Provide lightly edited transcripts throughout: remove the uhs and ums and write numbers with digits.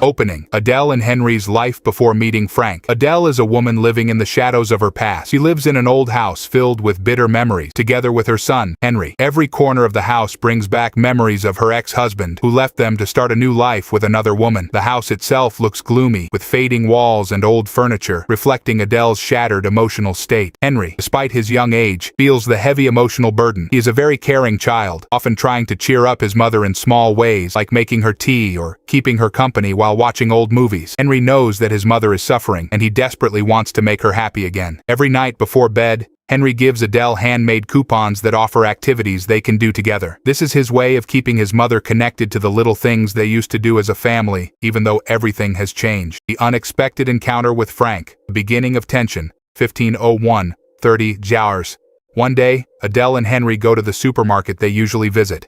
Opening. Adele and Henry's life before meeting Frank. Adele is a woman living in the shadows of her past. She lives in an old house filled with bitter memories, together with her son, Henry. Every corner of the house brings back memories of her ex-husband, who left them to start a new life with another woman. The house itself looks gloomy, with fading walls and old furniture, reflecting Adele's shattered emotional state. Henry, despite his young age, feels the heavy emotional burden. He is a very caring child, often trying to cheer up his mother in small ways, like making her tea or keeping her company while watching old movies. Henry knows that his mother is suffering, and he desperately wants to make her happy again. Every night before bed, Henry gives Adele handmade coupons that offer activities they can do together. This is his way of keeping his mother connected to the little things they used to do as a family, even though everything has changed. The unexpected encounter with Frank. The beginning of tension. 15:01, 30 hours. One day, Adele and Henry go to the supermarket they usually visit.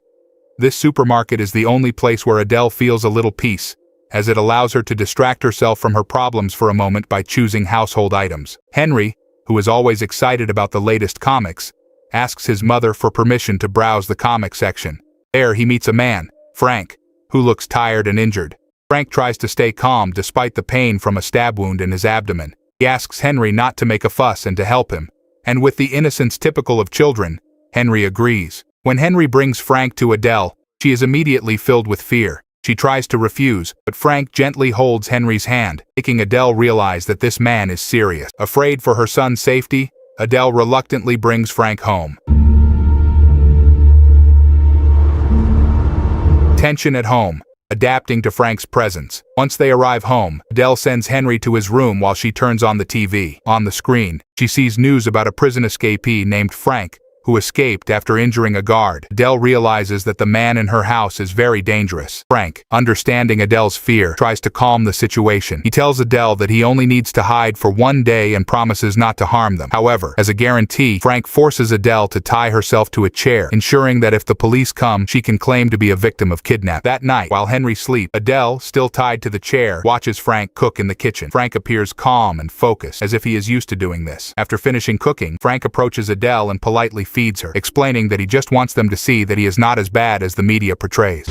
This supermarket is the only place where Adele feels a little peace, as it allows her to distract herself from her problems for a moment by choosing household items. Henry, who is always excited about the latest comics, asks his mother for permission to browse the comic section. There he meets a man, Frank, who looks tired and injured. Frank tries to stay calm despite the pain from a stab wound in his abdomen. He asks Henry not to make a fuss and to help him, and with the innocence typical of children, Henry agrees. When Henry brings Frank to Adele, she is immediately filled with fear. She tries to refuse, but Frank gently holds Henry's hand, making Adele realize that this man is serious. Afraid for her son's safety, Adele reluctantly brings Frank home. Tension at home. Adapting to Frank's presence. Once they arrive home, Adele sends Henry to his room while she turns on the TV. On the screen, she sees news about a prison escapee named Frank, who escaped after injuring a guard. Adele realizes that the man in her house is very dangerous. Frank, understanding Adele's fear, tries to calm the situation. He tells Adele that he only needs to hide for one day and promises not to harm them. However, as a guarantee, Frank forces Adele to tie herself to a chair, ensuring that if the police come, she can claim to be a victim of kidnapping. That night, while Henry sleeps, Adele, still tied to the chair, watches Frank cook in the kitchen. Frank appears calm and focused, as if he is used to doing this. After finishing cooking, Frank approaches Adele and politely feeds her, explaining that he just wants them to see that he is not as bad as the media portrays.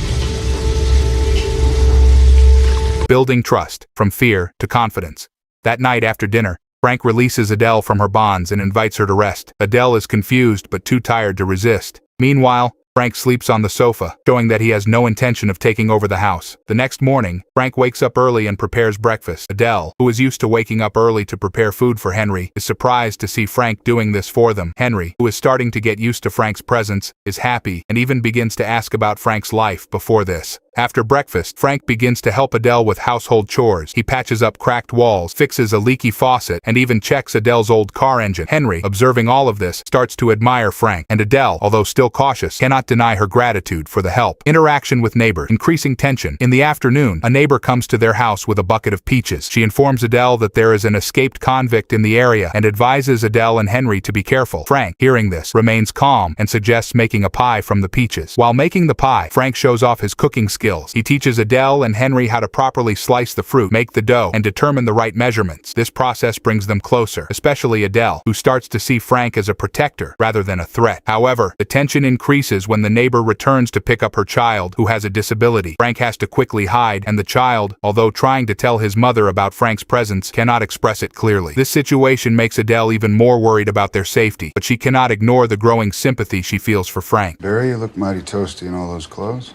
Building trust, from fear to confidence. That night after dinner, Frank releases Adele from her bonds and invites her to rest. Adele is confused but too tired to resist. Meanwhile, Frank sleeps on the sofa, showing that he has no intention of taking over the house. The next morning, Frank wakes up early and prepares breakfast. Adele, who is used to waking up early to prepare food for Henry, is surprised to see Frank doing this for them. Henry, who is starting to get used to Frank's presence, is happy and even begins to ask about Frank's life before this. After breakfast, Frank begins to help Adele with household chores. He patches up cracked walls, fixes a leaky faucet, and even checks Adele's old car engine. Henry, observing all of this, starts to admire Frank, and Adele, although still cautious, cannot deny her gratitude for the help. Interaction with neighbors. Increasing tension. In the afternoon, a neighbor comes to their house with a bucket of peaches. She informs Adele that there is an escaped convict in the area and advises Adele and Henry to be careful. Frank, hearing this, remains calm and suggests making a pie from the peaches. While making the pie, Frank shows off his cooking skills. He teaches Adele and Henry how to properly slice the fruit, make the dough, and determine the right measurements. This process brings them closer, especially Adele, who starts to see Frank as a protector rather than a threat. However, the tension increases when the neighbor returns to pick up her child, who has a disability. Frank has to quickly hide, and the child, although trying to tell his mother about Frank's presence, cannot express it clearly. This situation makes Adele even more worried about their safety, but she cannot ignore the growing sympathy she feels for Frank. Barry, you look mighty toasty in all those clothes.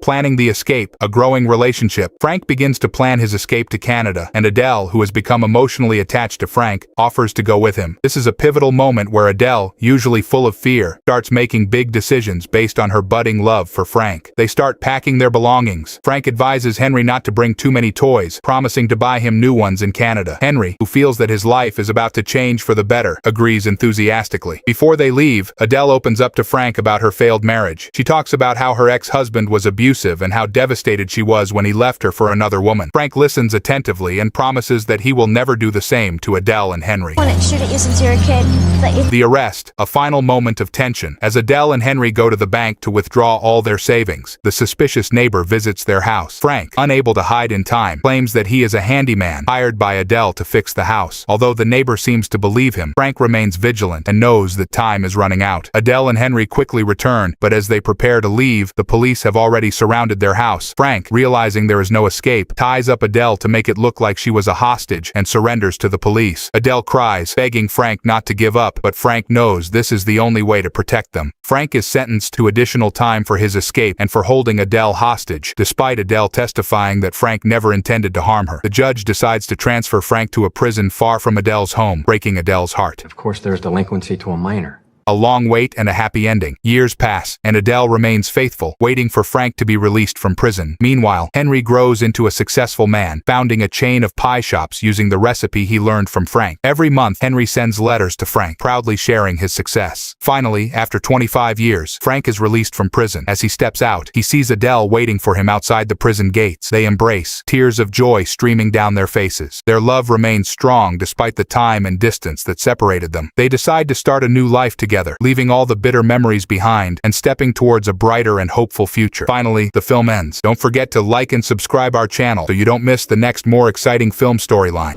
Planning the escape, a growing relationship. Frank begins to plan his escape to Canada, and Adele, who has become emotionally attached to Frank, offers to go with him. This is a pivotal moment where Adele, usually full of fear, starts making big decisions based on her budding love for Frank. They start packing their belongings. Frank advises Henry not to bring too many toys, promising to buy him new ones in Canada. Henry, who feels that his life is about to change for the better, agrees enthusiastically. Before they leave, Adele opens up to Frank about her failed marriage. She talks about how her ex-husband was abusive and how devastated she was when he left her for another woman. Frank listens attentively and promises that he will never do the same to Adele and Henry. I wouldn't shoot at you since you're a kid, but The arrest, a final moment of tension. As Adele and Henry go to the bank to withdraw all their savings, the suspicious neighbor visits their house. Frank, unable to hide in time, claims that he is a handyman hired by Adele to fix the house. Although the neighbor seems to believe him, Frank remains vigilant and knows that time is running out. Adele and Henry quickly return, but as they prepare to leave, the police have already surrounded their house. Frank, realizing there is no escape, ties up Adele to make it look like she was a hostage and surrenders to the police. Adele cries, begging Frank not to give up, but Frank knows this is the only way to protect them. Frank is sentenced to additional time for his escape and for holding Adele hostage, despite Adele testifying that Frank never intended to harm her. The judge decides to transfer Frank to a prison far from Adele's home, breaking Adele's heart. Of course, there's delinquency to a minor. A long wait and a happy ending. Years pass, and Adele remains faithful, waiting for Frank to be released from prison. Meanwhile, Henry grows into a successful man, founding a chain of pie shops using the recipe he learned from Frank. Every month, Henry sends letters to Frank, proudly sharing his success. Finally, after 25 years, Frank is released from prison. As he steps out, he sees Adele waiting for him outside the prison gates. They embrace, tears of joy streaming down their faces. Their love remains strong despite the time and distance that separated them. They decide to start a new life together, leaving all the bitter memories behind and stepping towards a brighter and hopeful future. Finally, the film ends. Don't forget to like and subscribe our channel so you don't miss the next more exciting film storyline.